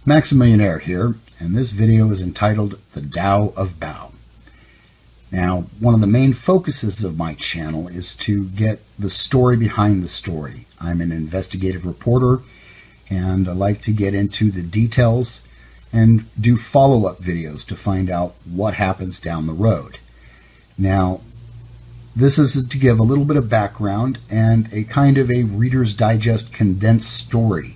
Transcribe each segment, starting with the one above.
Maxamillionaire here, and this video is entitled The Tao of Bao. Now, one of the main focuses of my channel is to get the story behind the story. I'm an investigative reporter, and I like to get into the details and do follow-up videos to find out what happens down the road. Now, this is to give a little bit of background and a kind of a Reader's Digest condensed story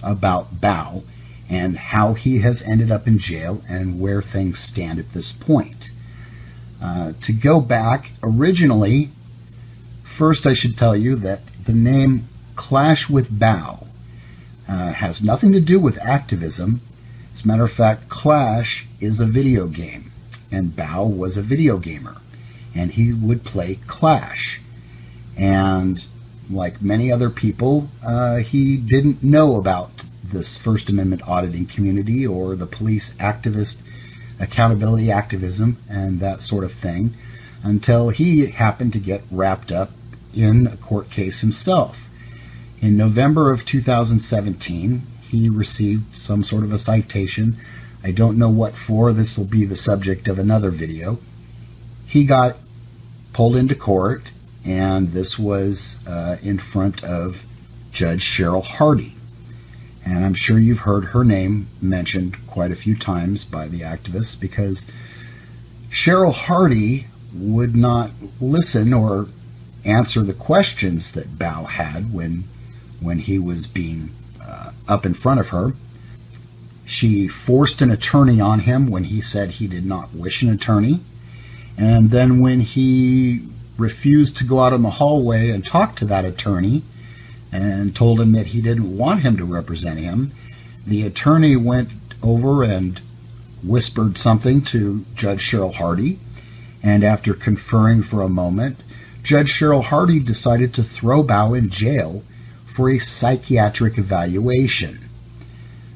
about Bao and how he has ended up in jail and where things stand at this point. To go back, originally, first I should tell you that the name Clash with Bao has nothing to do with activism. As a matter of fact, Clash is a video game, and Bao was a video gamer, and he would play Clash. And like many other people, he didn't know about this First Amendment auditing community or the police activist accountability activism and that sort of thing until he happened to get wrapped up in a court case himself. In November of 2017, he received some sort of a citation. I don't know what for. This will be the subject of another video. He got pulled into court, and this was in front of Judge Cheryl Hardy. And I'm sure you've heard her name mentioned quite a few times by the activists because Cheryl Hardy would not listen or answer the questions that Bao had when he was being up in front of her. She forced an attorney on him when he said he did not wish an attorney. And then when he refused to go out in the hallway and talk to that attorney and told him that he didn't want him to represent him, the attorney went over and whispered something to Judge Cheryl Hardy, and after conferring for a moment, Judge Cheryl Hardy decided to throw Bao in jail for a psychiatric evaluation.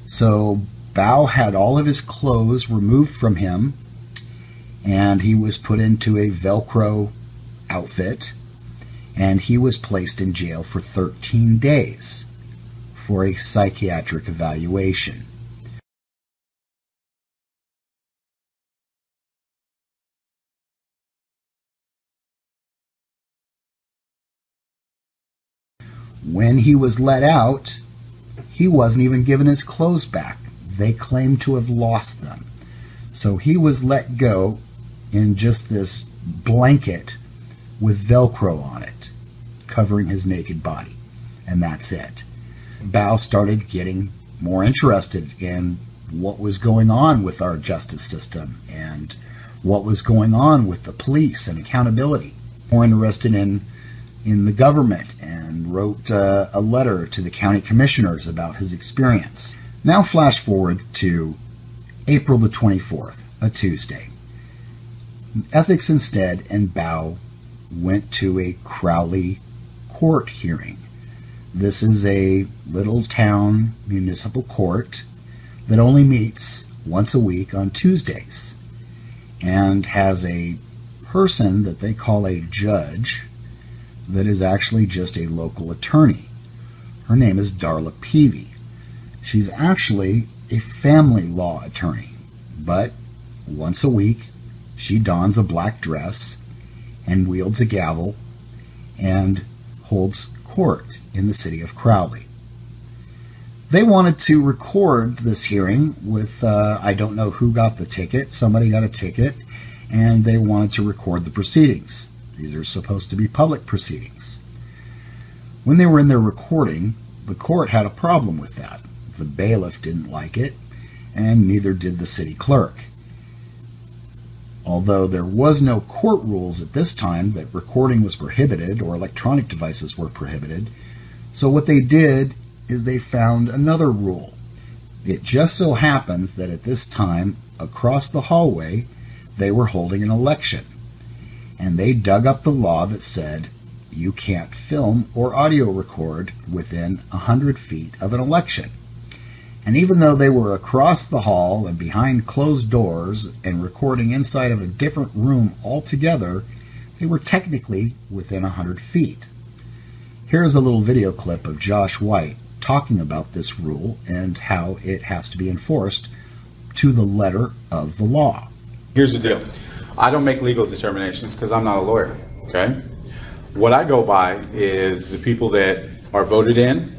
So Bao had all of his clothes removed from him, and he was put into a Velcro outfit, and he was placed in jail for 13 days for a psychiatric evaluation. When he was let out, he wasn't even given his clothes back. They claimed to have lost them. So he was let go in just this blanket with Velcro on it, covering his naked body, and that's it. Bao started getting more interested in what was going on with our justice system and what was going on with the police and accountability. More interested in the government, and wrote a letter to the county commissioners about his experience. Now flash forward to April the 24th, a Tuesday. Ethics Instead and Bao went to a Crowley court hearing. This is a little town municipal court that only meets once a week on Tuesdays and has a person that they call a judge that is actually just a local attorney. Her name is Darla Peavy. She's actually a family law attorney, but once a week she dons a black dress and wields a gavel and holds court in the city of Crowley. They wanted to record this hearing with, I don't know who got the ticket, somebody got a ticket, and they wanted to record the proceedings. These are supposed to be public proceedings. When they were in there recording, the court had a problem with that. The bailiff didn't like it, and neither did the city clerk. Although there was no court rules at this time that recording was prohibited or electronic devices were prohibited, so what they did is they found another rule. It just so happens that at this time, across the hallway, they were holding an election, and they dug up the law that said you can't film or audio record within 100 feet of an election. And even though they were across the hall and behind closed doors and recording inside of a different room altogether, they were technically within 100 feet. Here's a little video clip of Josh White talking about this rule and how it has to be enforced to the letter of the law. Here's the deal. I don't make legal determinations because I'm not a lawyer, okay? What I go by is the people that are voted in,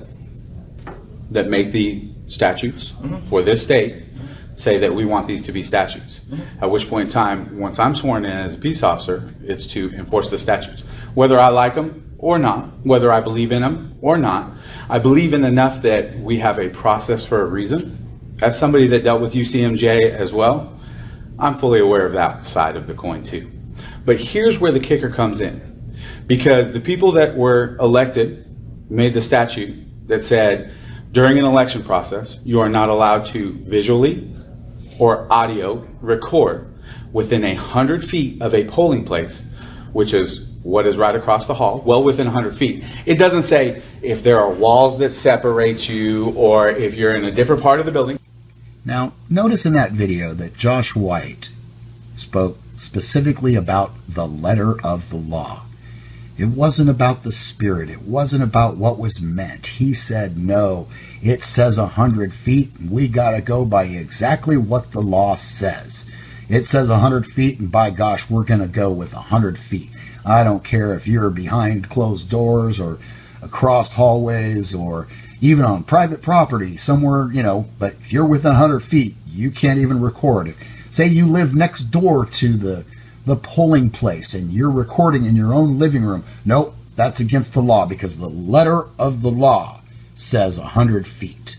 that make the statutes for this state, say that we want these to be statutes. At which point in time, once I'm sworn in as a peace officer, it's to enforce the statutes. Whether I like them or not, whether I believe in them or not, I believe in enough that we have a process for a reason. As somebody that dealt with UCMJ as well, I'm fully aware of that side of the coin too. But here's where the kicker comes in. Because the people that were elected made the statute that said during an election process, you are not allowed to visually or audio record within 100 feet of a polling place, which is what is right across the hall, well within 100 feet. It doesn't say if there are walls that separate you or if you're in a different part of the building. Now, notice in that video that Josh White spoke specifically about the letter of the law. It wasn't about the spirit. It wasn't about what was meant. He said, no, it says 100 feet. And we got to go by exactly what the law says. It says 100 feet, and by gosh, we're going to go with 100 feet. I don't care if you're behind closed doors or across hallways or even on private property somewhere, but if you're within 100 feet, you can't even record. If, say you live next door to the polling place and you're recording in your own living room, nope, that's against the law because the letter of the law says 100 feet.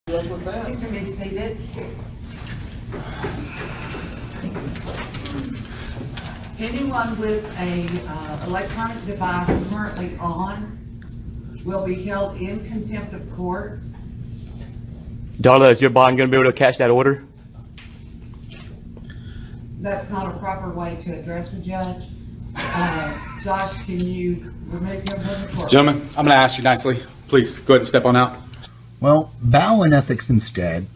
You can be seated. Anyone with a electronic device currently on will be held in contempt of court. Darla, is your bond going to be able to catch that order? That's not a proper way to address a judge. Josh, can you remove him from the court? Gentlemen, I'm going to ask you nicely. Please, go ahead and step on out. Well, Bao and Ethics instead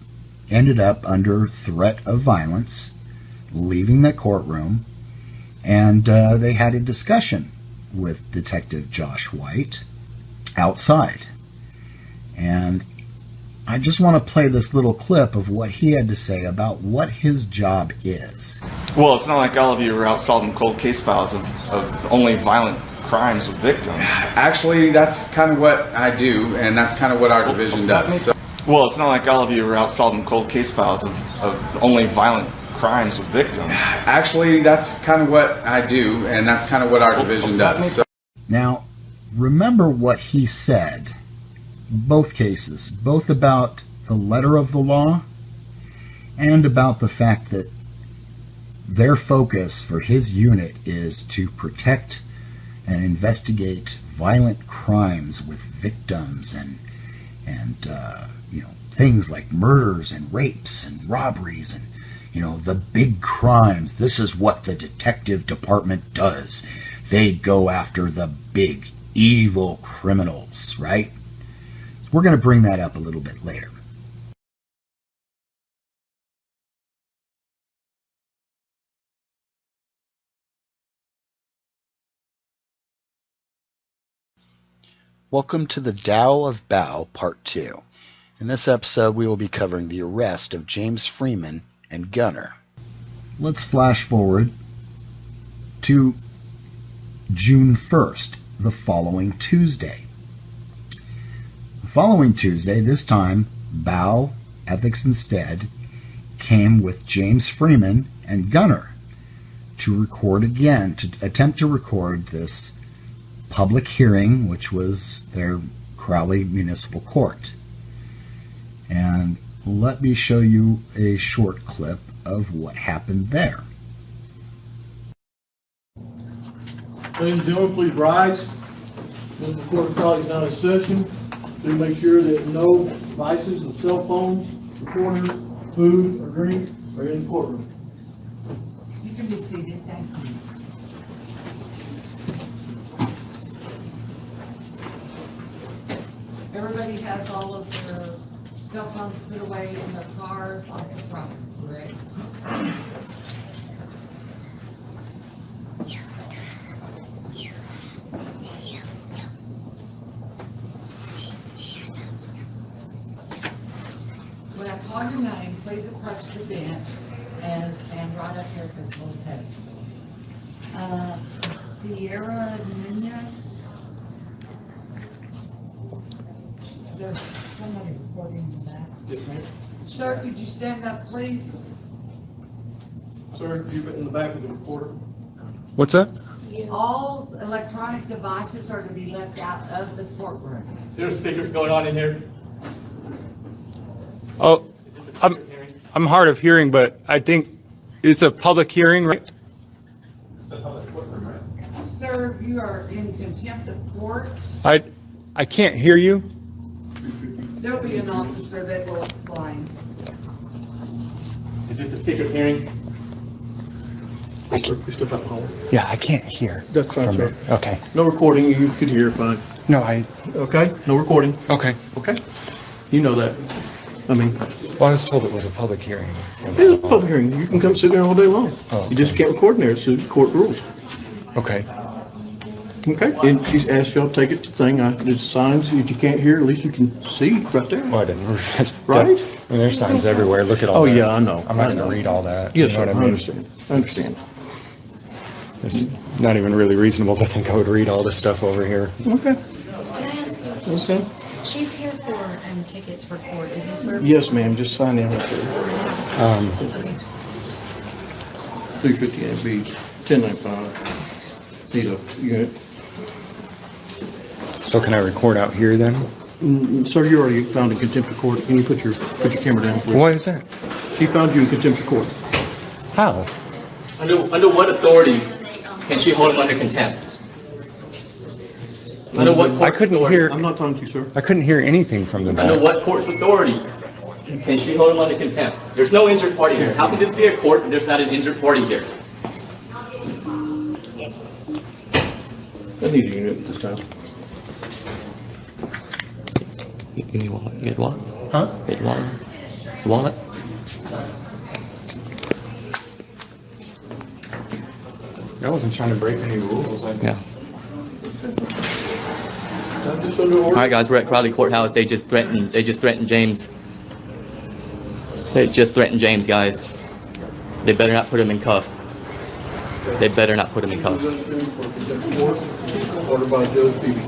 ended up under threat of violence, leaving the courtroom, and they had a discussion with Detective Josh White outside. And I just want to play this little clip of what he had to say about what his job is. Well, it's not like all of you are out solving cold case files of only violent crimes with victims. Actually, that's kind of what I do, and that's kind of what our division does. So, Well, it's not like all of you are out solving cold case files of only violent crimes with victims. actually, that's kind of what I do, and that's kind of what our division does. So, Now, remember what he said, both cases, both about the letter of the law and about the fact that their focus for his unit is to protect and investigate violent crimes with victims and things like murders and rapes and robberies and the big crimes. This is what the detective department does. They go after the big evil criminals, right? We're going to bring that up a little bit later. Welcome to the Tao of Bao, Part 2. In this episode, we will be covering the arrest of James Freeman and Gunner. Let's flash forward to June 1st, the following Tuesday. The following Tuesday, this time, Bao, Ethics Instead, came with James Freeman and Gunner to record again, to attempt to record this public hearing, which was their Crowley Municipal Court. And let me show you a short clip of what happened there. Ladies and gentlemen, please rise. Municipal Court of Crowley is now in session. Please make sure that no devices and cell phones, recorders, food, or drink are in the courtroom. You can be seated. Thank you. Everybody has all of their cell phones put away in their cars like the front, correct? call your name, please approach the bench and stand right up here at this little pedestal. Sierra Nunez. There's somebody recording in the back. Yes, ma'am. Sir, could you stand up, please? Sir, you've been in the back of the recorder. What's that? All electronic devices are to be left out of the courtroom. Is there a secret going on in here? Oh, Is this a secret hearing? I'm hard of hearing, but I think it's a public hearing, right? Sir, you are in contempt of court. I can't hear you. There'll be an officer that will explain. Is this a secret hearing? You step out home. Yeah, I can't hear. That's fine, sir. Okay. No recording, you could hear fine. No, Okay? No recording. okay. Okay? You know that. I mean, Well, I was told it was a public hearing. it's a public hearing. You can come sit there all day long. Oh, You just can't record in there. It's the court rules. Okay. Okay? And she's asked y'all to take it to thing. There's signs that you can't hear. At least you can see right there. Well, I didn't. Right? I mean, there's signs everywhere. Look at all Oh, that. yeah, I know. I'm not I going know. to read all that. Yes, You know sir. what I I mean? understand. I understand. It's not even really reasonable to think I would read all this stuff over here. Okay. Can I ask you a Okay. question? She's here for tickets for court. Is this her? Yes, ma'am. Just sign in right there. Okay. 350 AB, 1095. Need a unit. So can I record out here then? Sir, you already found in contempt of court. Can you put your camera down, please? What is that? She found you in contempt of court. How? Under what authority can she hold him under contempt? Under what court's I couldn't authority? hear. I'm not talking to you, sir. I couldn't hear anything from the Under back. what court's authority can she hold him under contempt? There's no injured party here. How can this be a court and there's not an injured party here? I need a unit this time. Give me wallet. You get wallet? Huh? Get wallet? Wallet? I wasn't trying to break any rules. Yeah. I'm just under All order. right, guys. We're at Crowley Courthouse. They just threatened James. They just threatened James, guys. They better not put him in cuffs. They better not put him in cuffs. Ordered by Judge Phoebe.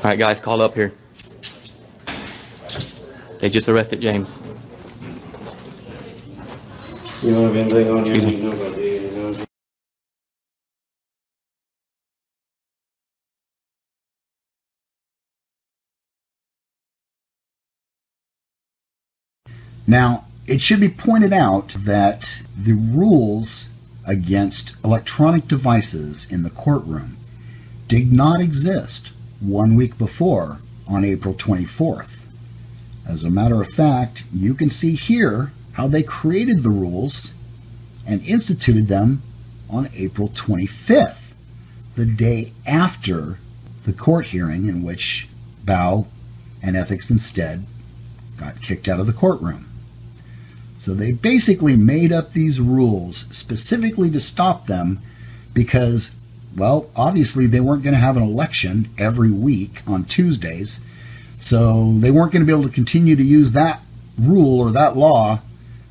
All right, guys. Call up here. They just arrested James. You know what I mean? They don't Excuse me. even know about the, you know. Now, it should be pointed out that the rules against electronic devices in the courtroom did not exist 1 week before on April 24th. As a matter of fact, you can see here how they created the rules and instituted them on April 25th, the day after the court hearing in which Bao and Ethics Instead got kicked out of the courtroom. So they basically made up these rules specifically to stop them because, well, obviously they weren't going to have an election every week on Tuesdays, so they weren't going to be able to continue to use that rule or that law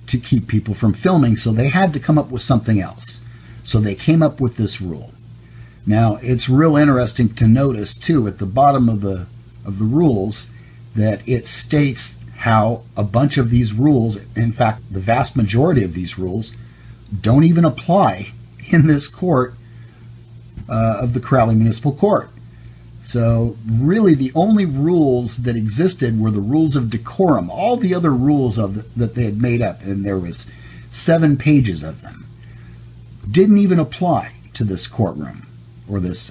to keep people from filming, so they had to come up with something else. So they came up with this rule. Now, it's real interesting to notice, too, at the bottom of the rules that it states how a bunch of these rules, in fact, the vast majority of these rules, don't even apply in this court of the Crowley Municipal Court. So really the only rules that existed were the rules of decorum. All the other rules that they had made up, and there was 7 pages of them, didn't even apply to this courtroom or this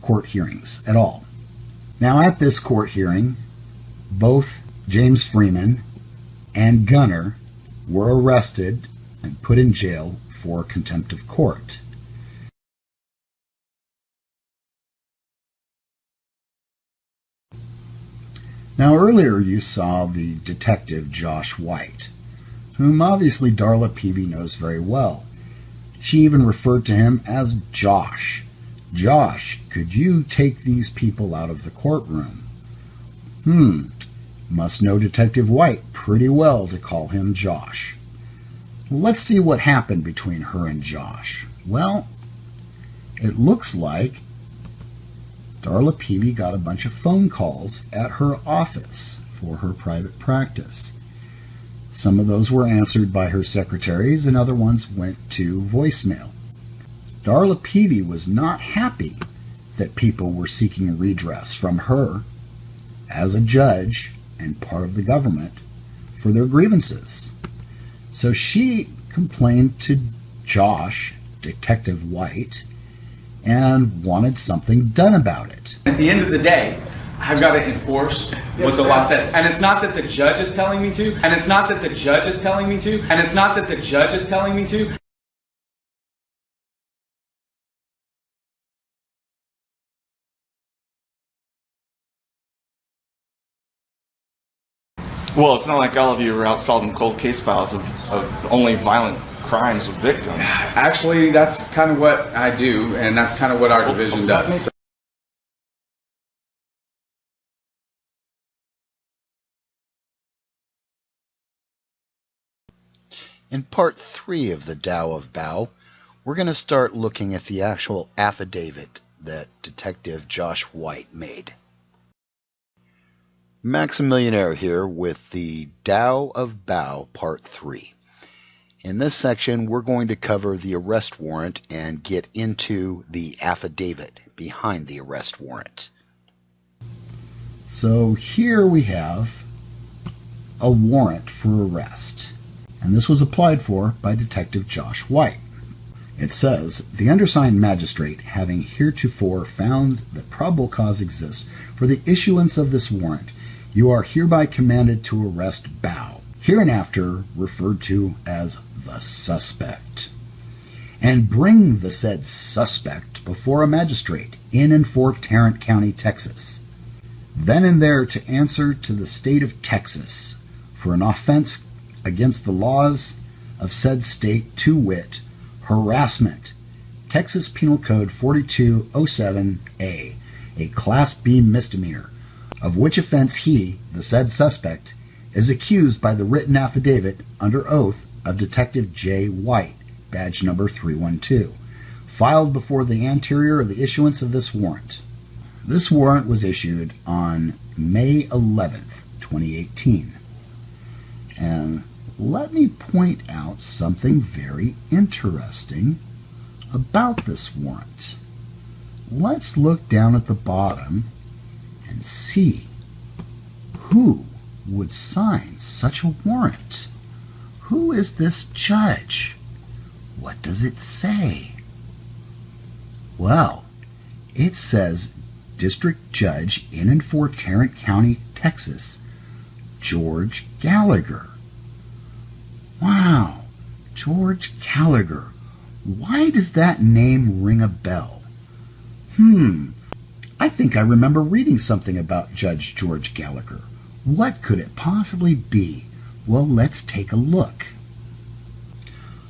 court hearings at all. Now at this court hearing, both James Freeman and Gunner were arrested and put in jail for contempt of court. Now earlier you saw the detective Josh White, whom obviously Darla Peavy knows very well. She even referred to him as Josh. Josh, could you take these people out of the courtroom? Must know Detective White pretty well to call him Josh. Let's see what happened between her and Josh. Well, it looks like Darla Peavy got a bunch of phone calls at her office for her private practice. Some of those were answered by her secretaries and other ones went to voicemail. Darla Peavy was not happy that people were seeking redress from her as a judge and part of the government for their grievances. So she complained to Josh, Detective White, and wanted something done about it. At the end of the day, I've got to enforce what the law says. And it's not that the judge is telling me to, and it's not that the judge is telling me to, and it's not that the judge is telling me to. Well, it's not like all of you are out solving cold case files of only violent crimes with victims. Actually, that's kind of what I do, and that's kind of what our division does. In part 3 of the Tao of Bao, we're going to start looking at the actual affidavit that Detective Josh White made. Maxamillionaire here with the Tao of Bao Part 3. In this section, we're going to cover the arrest warrant and get into the affidavit behind the arrest warrant. So here we have a warrant for arrest, and this was applied for by Detective Josh White. It says, the undersigned magistrate, having heretofore found that probable cause exists for the issuance of this warrant, you are hereby commanded to arrest Bao, hereinafter referred to as the suspect, and bring the said suspect before a magistrate in and for Tarrant County, Texas, then and there to answer to the state of Texas for an offense against the laws of said state, to wit, harassment, Texas Penal Code 4207A, a Class B misdemeanor, of which offense he, the said suspect, is accused by the written affidavit under oath of Detective J. White, badge number 312, filed before the anterior of the issuance of this warrant. This warrant was issued on May 11th, 2018. And let me point out something very interesting about this warrant. Let's look down at the bottom and see who would sign such a warrant. Who is this judge? What does it say? Well, it says District Judge in and for Tarrant County, Texas, George Gallagher. Wow, George Gallagher. Why does that name ring a bell? I think I remember reading something about Judge George Gallagher. What could it possibly be? Well, let's take a look.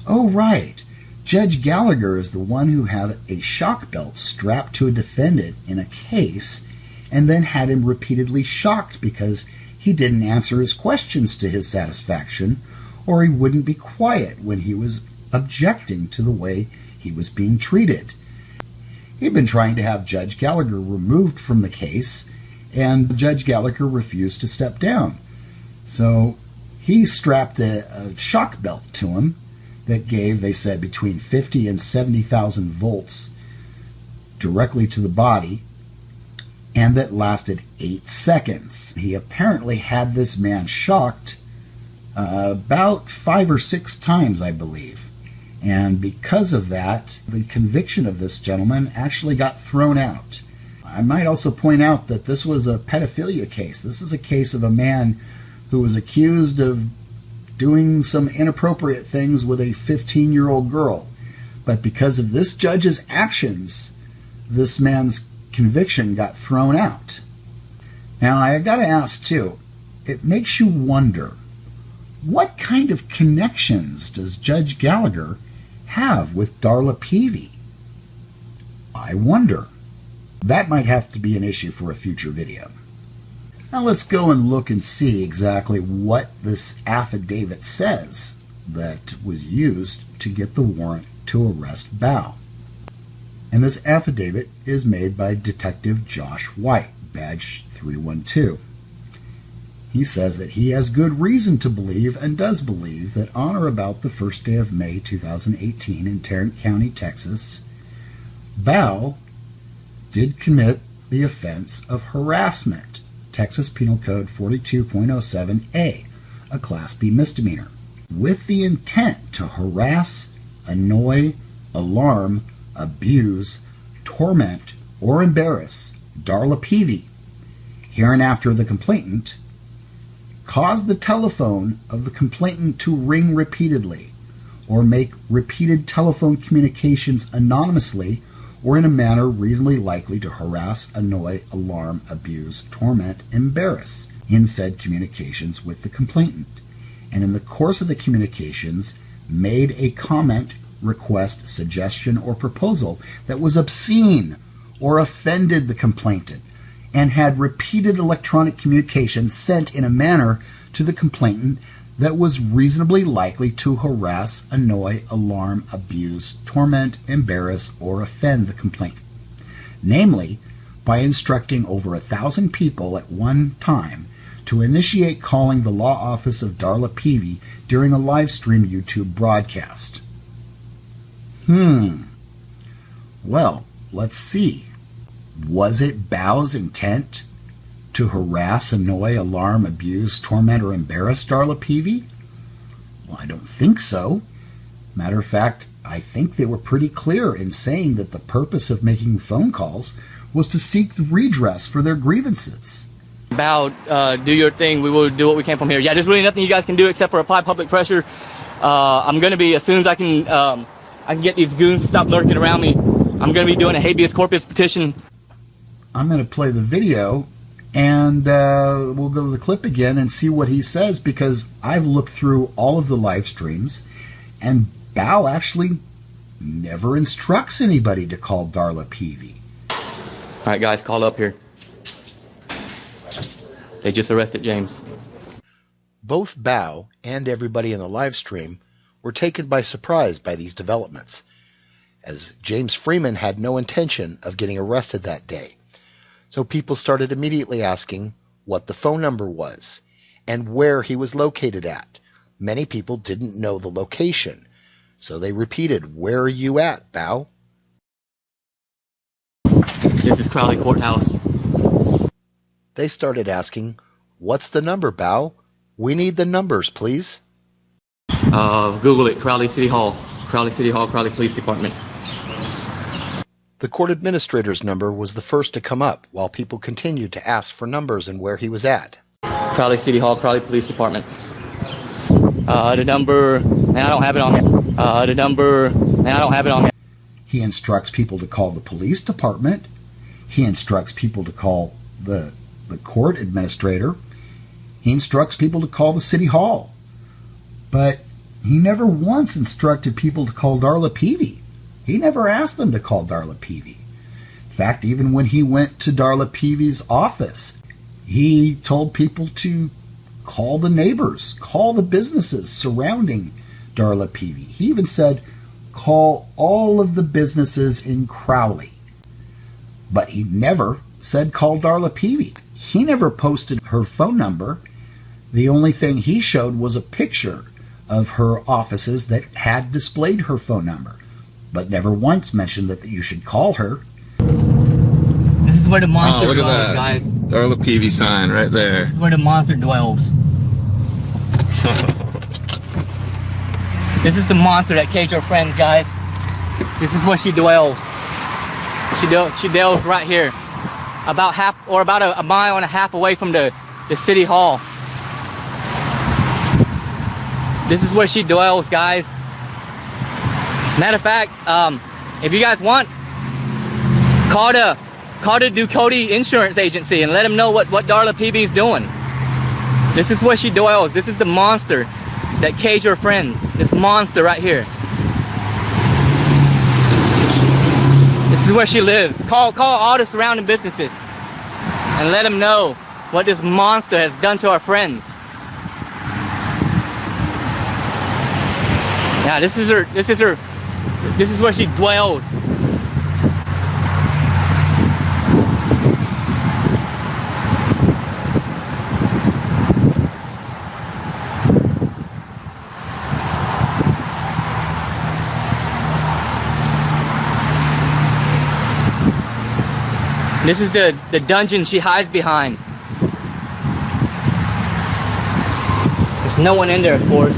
Oh, right. Judge Gallagher is the one who had a shock belt strapped to a defendant in a case and then had him repeatedly shocked because he didn't answer his questions to his satisfaction, or he wouldn't be quiet when he was objecting to the way he was being treated. He'd been trying to have Judge Gallagher removed from the case, and Judge Gallagher refused to step down. So he strapped a shock belt to him that gave, they said, between 50 and 70,000 volts directly to the body, and that lasted 8 seconds. He apparently had this man shocked about 5 or 6 times, I believe. And because of that, the conviction of this gentleman actually got thrown out. I might also point out that this was a pedophilia case. This is a case of a man who was accused of doing some inappropriate things with a 15-year-old girl. But because of this judge's actions, this man's conviction got thrown out. Now, I got to ask, too, it makes you wonder, what kind of connections does Judge Gallagher have with Darla Peavy? I wonder. That might have to be an issue for a future video. Now let's go and look and see exactly what this affidavit says that was used to get the warrant to arrest Bao. And this affidavit is made by Detective Josh White, badge 312. He says that he has good reason to believe and does believe that on or about the first day of May 2018 in Tarrant County, Texas, Bao did commit the offense of harassment, Texas Penal Code 42.07a, a Class B misdemeanor, with the intent to harass, annoy, alarm, abuse, torment, or embarrass Darla Peavy, hereinafter the complainant, cause the telephone of the complainant to ring repeatedly, or make repeated telephone communications anonymously or in a manner reasonably likely to harass, annoy, alarm, abuse, torment, embarrass in said communications with the complainant, and in the course of the communications made a comment, request, suggestion, or proposal that was obscene or offended the complainant, and had repeated electronic communications sent in a manner to the complainant that was reasonably likely to harass, annoy, alarm, abuse, torment, embarrass, or offend the complainant, namely, by instructing over 1,000 people at one time to initiate calling the law office of Darla Peavy during a live stream YouTube broadcast. Well, let's see. Was it Bao's intent to harass, annoy, alarm, abuse, torment, or embarrass Darla Peavy? Well, I don't think so. Matter of fact, I think they were pretty clear in saying that the purpose of making phone calls was to seek redress for their grievances. Bao, do your thing. We will do what we can from here. Yeah, there's really nothing you guys can do except for apply public pressure. I'm going to be, as soon as I can get these goons to stop lurking around me, I'm going to be doing a habeas corpus petition. I'm going to play the video, and we'll go to the clip again and see what he says, because I've looked through all of the live streams, and Bao actually never instructs anybody to call Darla Peavy. All right, guys, call up here. They just arrested James. Both Bao and everybody in the live stream were taken by surprise by these developments, as James Freeman had no intention of getting arrested that day. So people started immediately asking what the phone number was and where he was located at. Many people didn't know the location, so they repeated, "Where are you at, Bao?" This is Crowley Courthouse. They started asking, "What's the number, Bao? We need the numbers, please." Google it, Crowley City Hall, Crowley Police Department. The court administrator's number was the first to come up, while people continued to ask for numbers and where he was at. Crowley City Hall, Crowley Police Department. The number, and I don't have it on here. The number, and I don't have it on here. He instructs people to call the police department. He instructs people to call the court administrator. He instructs people to call the city hall. But he never once instructed people to call Darla Peavy. He never asked them to call Darla Peavy. In fact, even when he went to Darla Peavy's office, he told people to call the neighbors, call the businesses surrounding Darla Peavy. He even said, call all of the businesses in Crowley. But he never said call Darla Peavy. He never posted her phone number. The only thing he showed was a picture of her offices that had displayed her phone number, but never once mentioned that you should call her. This is where the monster look at dwells, that. guys. Darla Peavy sign right there. This is where the monster dwells. This is the monster that caged our friends, guys. This is where she dwells. She dwells right here, about a mile and a half away from the city hall. This is where she dwells, guys. Matter of fact, if you guys want, call the Ducote Insurance Agency and let them know what Darla Peavy is doing. This is where she dwells. This is the monster that caged her friends. This monster right here. This is where she lives. Call all the surrounding businesses and let them know what this monster has done to our friends. Yeah, this is where she dwells. This is the dungeon she hides behind. There's no one in there, of course.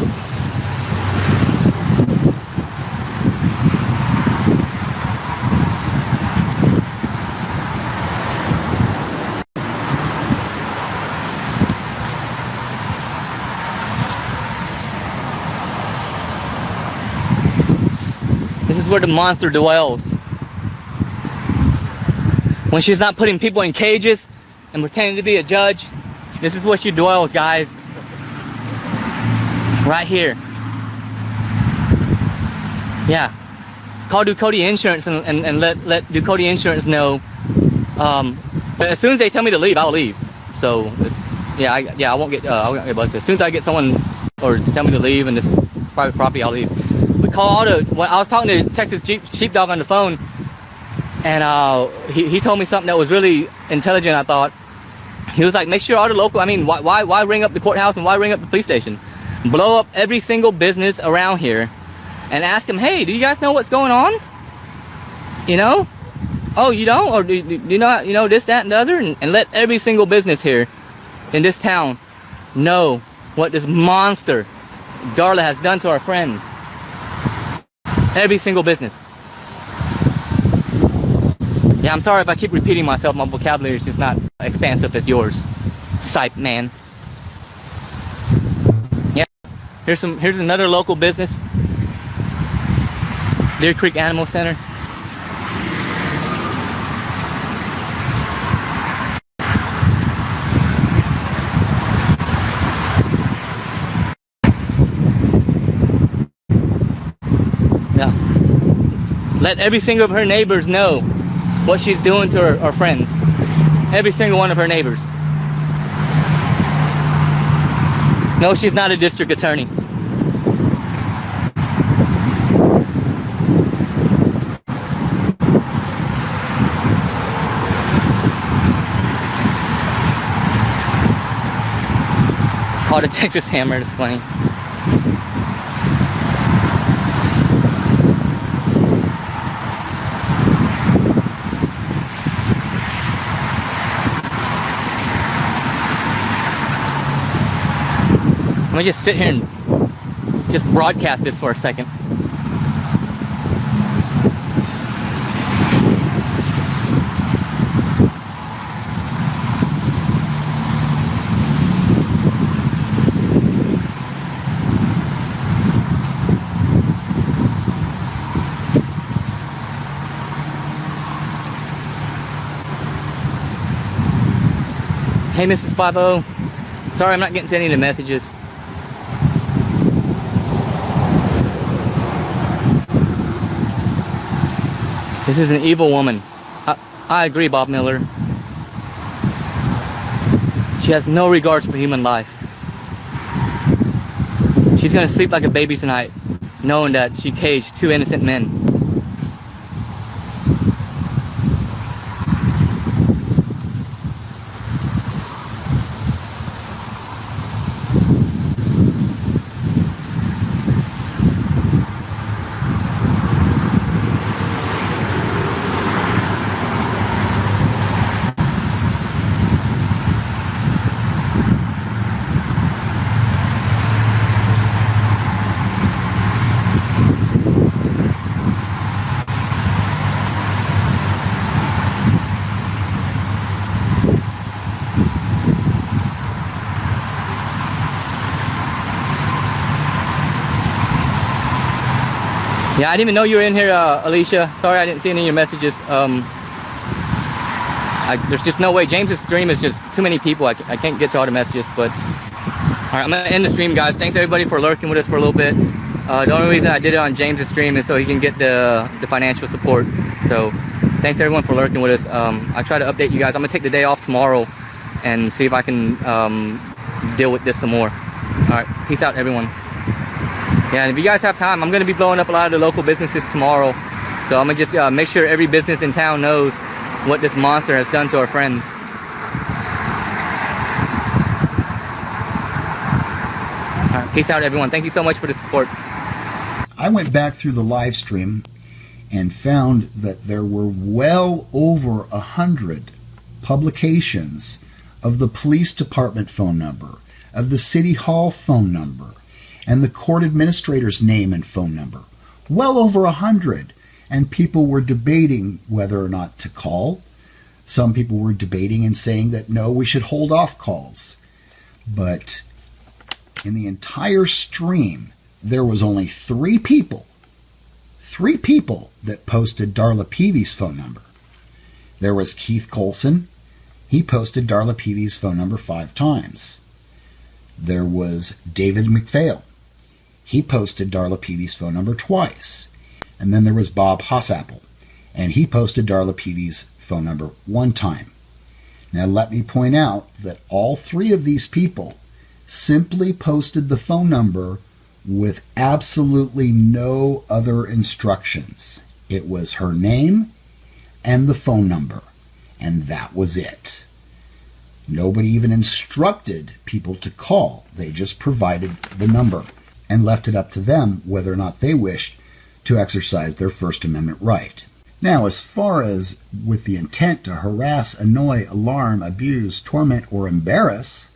This is where the monster dwells. When she's not putting people in cages and pretending to be a judge, this is where she dwells, guys. Right here. Yeah. Call Ducote Insurance and let Ducote Insurance know. But as soon as they tell me to leave, I'll leave. So, I won't get busted. As soon as I get someone or to tell me to leave in this private property, I'll leave. But call all the. When I was talking to Texas Sheepdog on the phone, and he told me something that was really intelligent, I thought. He was like, make sure all the local, I mean, why ring up the courthouse and why ring up the police station? Blow up every single business around here and ask them, hey, do you guys know what's going on? You know? Oh, you don't? Or do you know this, that, and the other? And let every single business here in this town know what this monster, Darla, has done to our friends. Every single business. Yeah, I'm sorry if I keep repeating myself. My vocabulary is just not expansive as yours. Sipe, man. Yeah. Here's another local business. Deer Creek Animal Center. Yeah. Let every single of her neighbors know what she's doing to her friends. Every single one of her neighbors. No, she's not a district attorney. Called a Texas Hammer, it's funny. Let me just sit here and just broadcast this for a second. Hey, Mrs. 50. Sorry, I'm not getting to any of the messages. This is an evil woman. I agree, Bob Miller. She has no regards for human life. She's gonna sleep like a baby tonight, knowing that she caged 2 innocent men. Yeah, I didn't even know you were in here, Alicia. Sorry I didn't see any of your messages. There's just no way. James's stream is just too many people. I can't get to all the messages, but... Alright, I'm going to end the stream, guys. Thanks, everybody, for lurking with us for a little bit. The only reason I did it on James's stream is so he can get the financial support. So, thanks everyone for lurking with us. I try to update you guys. I'm gonna take the day off tomorrow and see if I can deal with this some more. All right, peace out, everyone. Yeah, and if you guys have time, I'm gonna be blowing up a lot of the local businesses tomorrow. So I'm gonna just make sure every business in town knows what this monster has done to our friends. All right, peace out, everyone. Thank you so much for the support. I went back through the live stream and found that there were well over 100 publications of the police department phone number, of the city hall phone number, and the court administrator's name and phone number. Well over 100. And people were debating whether or not to call. Some people were debating and saying that no, we should hold off calls. But in the entire stream, there was only three people that posted Darla Peavy's phone number. There was Keith Colson. He posted Darla Peavy's phone number 5 times. There was David McPhail. He posted Darla Peavy's phone number twice. And then there was Bob Hossapple, and he posted Darla Peavy's phone number 1 time. Now let me point out that all 3 of these people simply posted the phone number with absolutely no other instructions. It was her name and the phone number, and that was it. Nobody even instructed people to call. They just provided the number and left it up to them whether or not they wished to exercise their First Amendment right. Now, as far as with the intent to harass, annoy, alarm, abuse, torment, or embarrass,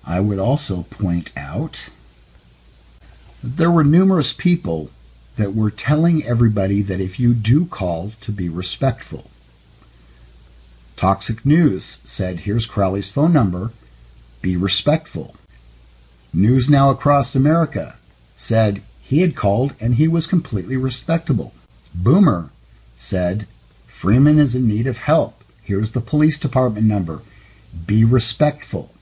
I would also point out that there were numerous people that were telling everybody that if you do call, to be respectful. Toxic News said, here's Crowley's phone number, be respectful. News Now Across America said he had called and he was completely respectable. Boomer said, Freeman is in need of help. Here's the police department number. Be respectful.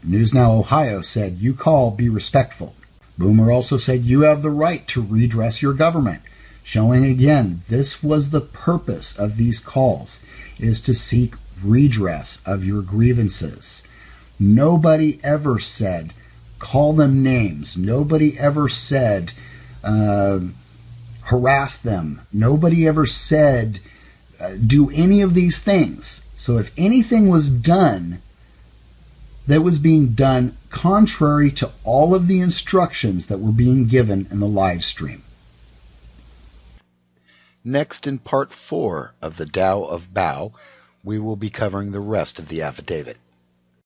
News Now Ohio said, you call, be respectful. Boomer also said, you have the right to redress your government. Showing again, this was the purpose of these calls, is to seek redress of your grievances. Nobody ever said, call them names. Nobody ever said, harass them. Nobody ever said, do any of these things. So if anything was done that was being done contrary to all of the instructions that were being given in the live stream. Next, in part 4 of the Tao of Bao, we will be covering the rest of the affidavit.